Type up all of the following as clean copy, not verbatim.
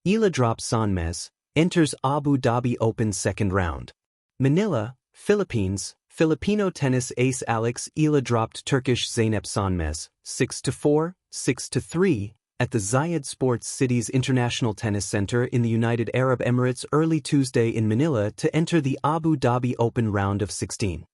Eala drops Sonmez, enters Abu Dhabi Open second round. Manila, Philippines, Filipino tennis ace Eala dropped Turkish Zeynep Sonmez, 6-4, 6-3, at the Zayed Sports City's International Tennis Center in the United Arab Emirates early Tuesday in Manila to enter the Abu Dhabi Open round of 16.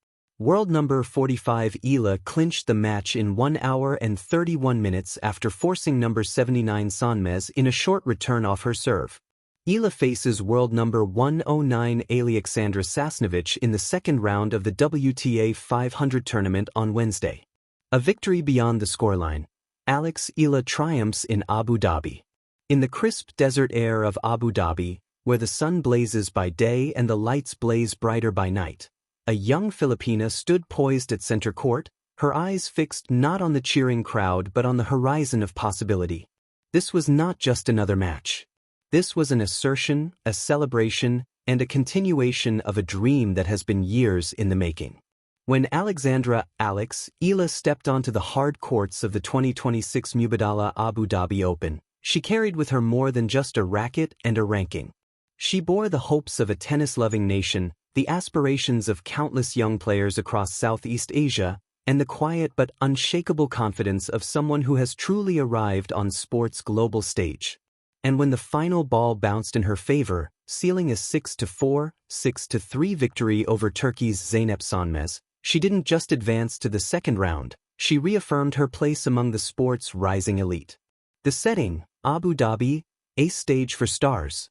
World number 45 Eala clinched the match in 1 hour and 31 minutes after forcing number 79 Sonmez in a short return off her serve. Eala faces world number 109 Alexandra Sasnovich in the second round of the WTA 500 tournament on Wednesday. A victory beyond the scoreline. Eala triumphs in Abu Dhabi. In the crisp desert air of Abu Dhabi, where the sun blazes by day and the lights blaze brighter by night, a young Filipina stood poised at center court, her eyes fixed not on the cheering crowd but on the horizon of possibility. This was not just another match. This was an assertion, a celebration, and a continuation of a dream that has been years in the making. When Eala stepped onto the hard courts of the 2026 Mubadala Abu Dhabi Open, she carried with her more than just a racket and a ranking. She bore the hopes of a tennis-loving nation, the aspirations of countless young players across Southeast Asia, and the quiet but unshakable confidence of someone who has truly arrived on sport's global stage. And when the final ball bounced in her favor, sealing a 6-4, 6-3 victory over Turkey's Zeynep Sonmez, she didn't just advance to the second round, she reaffirmed her place among the sport's rising elite. The setting, Abu Dhabi, a stage for stars.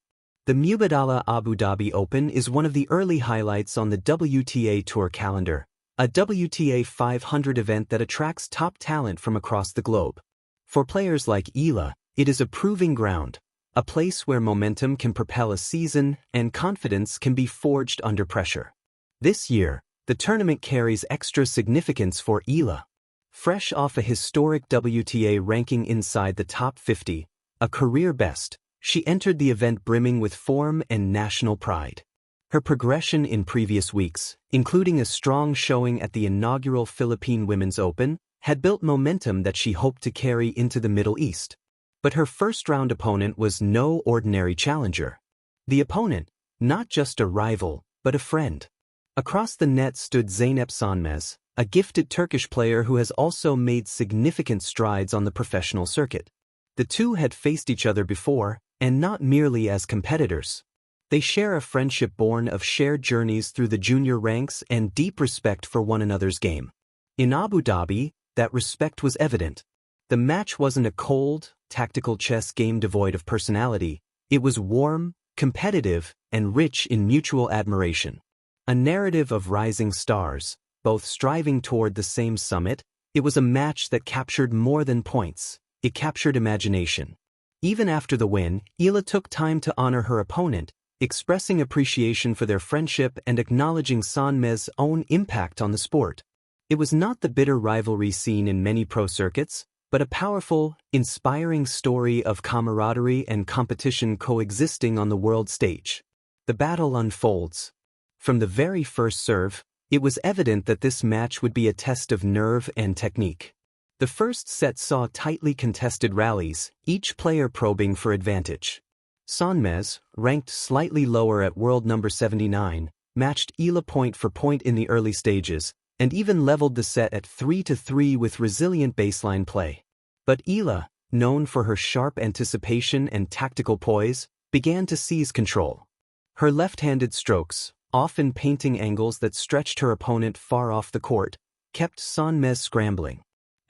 The Mubadala Abu Dhabi Open is one of the early highlights on the WTA Tour calendar, a WTA 500 event that attracts top talent from across the globe. For players like Eala, it is a proving ground, a place where momentum can propel a season and confidence can be forged under pressure. This year, the tournament carries extra significance for Eala. Fresh off a historic WTA ranking inside the top 50, a career best, she entered the event brimming with form and national pride. Her progression in previous weeks, including a strong showing at the inaugural Philippine Women's Open, had built momentum that she hoped to carry into the Middle East. But her first-round opponent was no ordinary challenger. The opponent, not just a rival, but a friend. Across the net stood Zeynep Sonmez, a gifted Turkish player who has also made significant strides on the professional circuit. The two had faced each other before, and not merely as competitors. They share a friendship born of shared journeys through the junior ranks and deep respect for one another's game. In Abu Dhabi, that respect was evident. The match wasn't a cold, tactical chess game devoid of personality. It was warm, competitive, and rich in mutual admiration. A narrative of rising stars, both striving toward the same summit. It was a match that captured more than points. It captured imagination. Even after the win, Eala took time to honor her opponent, expressing appreciation for their friendship and acknowledging Sonmez's own impact on the sport. It was not the bitter rivalry seen in many pro circuits, but a powerful, inspiring story of camaraderie and competition coexisting on the world stage. The battle unfolds. From the very first serve, it was evident that this match would be a test of nerve and technique. The first set saw tightly contested rallies, each player probing for advantage. Sonmez, ranked slightly lower at world number 79, matched Eala point for point in the early stages, and even leveled the set at 3-3 with resilient baseline play. But Eala, known for her sharp anticipation and tactical poise, began to seize control. Her left-handed strokes, often painting angles that stretched her opponent far off the court, kept Sonmez scrambling.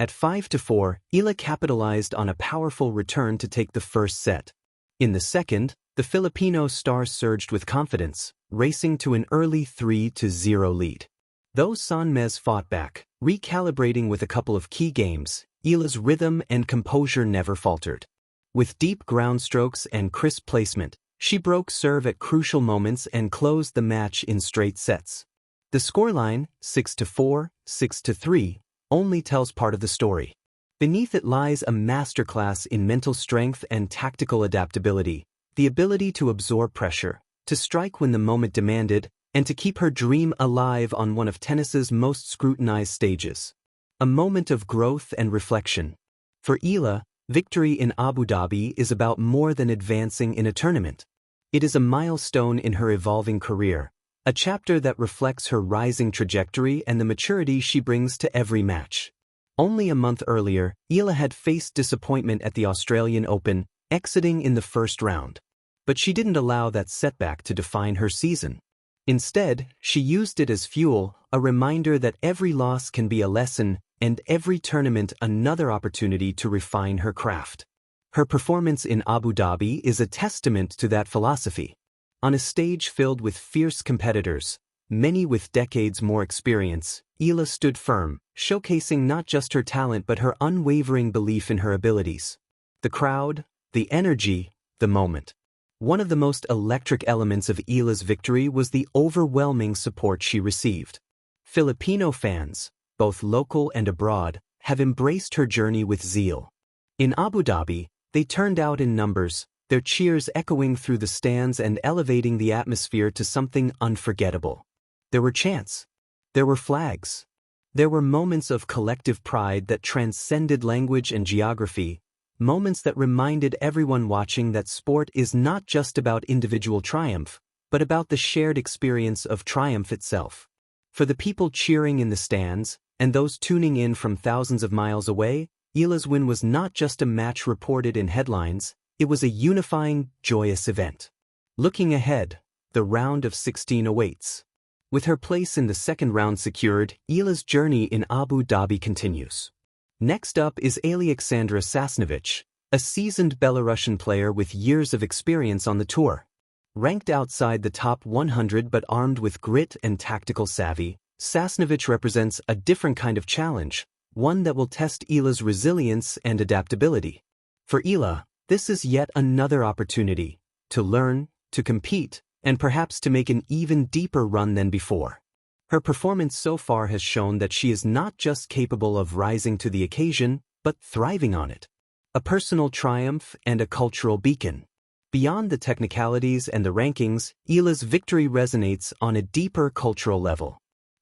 At 5-4, Eala capitalized on a powerful return to take the first set. In the second, the Filipino star surged with confidence, racing to an early 3-0 lead. Though Sonmez fought back, recalibrating with a couple of key games, Eala's rhythm and composure never faltered. With deep ground strokes and crisp placement, she broke serve at crucial moments and closed the match in straight sets. The scoreline, 6-4, 6-3, only tells part of the story. Beneath it lies a masterclass in mental strength and tactical adaptability, the ability to absorb pressure, to strike when the moment demanded, and to keep her dream alive on one of tennis's most scrutinized stages. A moment of growth and reflection. For Eala, Victory in Abu Dhabi is about more than advancing in a tournament. It is a milestone in her evolving career, a chapter that reflects her rising trajectory and the maturity she brings to every match. Only a month earlier, Eala had faced disappointment at the Australian Open, exiting in the first round. But she didn't allow that setback to define her season. Instead, she used it as fuel, a reminder that every loss can be a lesson and every tournament another opportunity to refine her craft. Her performance in Abu Dhabi is a testament to that philosophy. On a stage filled with fierce competitors, many with decades more experience, Eala stood firm, showcasing not just her talent but her unwavering belief in her abilities. The crowd, the energy, the moment. One of the most electric elements of Eala's victory was the overwhelming support she received. Filipino fans, both local and abroad, have embraced her journey with zeal. In Abu Dhabi, they turned out in numbers, their cheers echoing through the stands and elevating the atmosphere to something unforgettable. There were chants. There were flags. There were moments of collective pride that transcended language and geography, moments that reminded everyone watching that sport is not just about individual triumph, but about the shared experience of triumph itself. For the people cheering in the stands, and those tuning in from thousands of miles away, Eala's win was not just a match reported in headlines, it was a unifying, joyous event. Looking ahead, the round of 16 awaits. With her place in the second round secured, Eala's journey in Abu Dhabi continues. Next up is Alexandra Sasnovich, a seasoned Belarusian player with years of experience on the tour. Ranked outside the top 100 but armed with grit and tactical savvy, Sasnovich represents a different kind of challenge, one that will test Eala's resilience and adaptability. For Eala, this is yet another opportunity to learn, to compete, and perhaps to make an even deeper run than before. Her performance so far has shown that she is not just capable of rising to the occasion, but thriving on it. A personal triumph and a cultural beacon. Beyond the technicalities and the rankings, Eala's victory resonates on a deeper cultural level.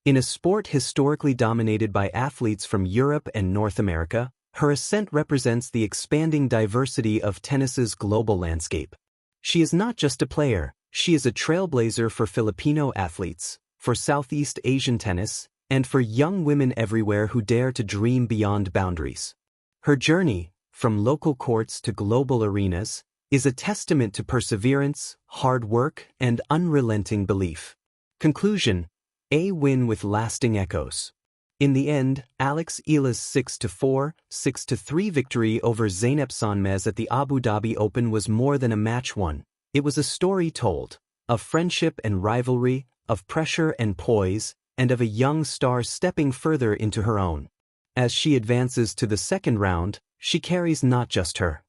In a sport historically dominated by athletes from Europe and North America, her ascent represents the expanding diversity of tennis's global landscape. She is not just a player, she is a trailblazer for Filipino athletes, for Southeast Asian tennis, and for young women everywhere who dare to dream beyond boundaries. Her journey, from local courts to global arenas, is a testament to perseverance, hard work, and unrelenting belief. Conclusion: a win with lasting echoes. In the end, Eala's 6-4, 6-3 victory over Sonmez at the Abu Dhabi Open was more than a match won. It was a story told, of friendship and rivalry, of pressure and poise, and of a young star stepping further into her own. As she advances to the second round, she carries not just her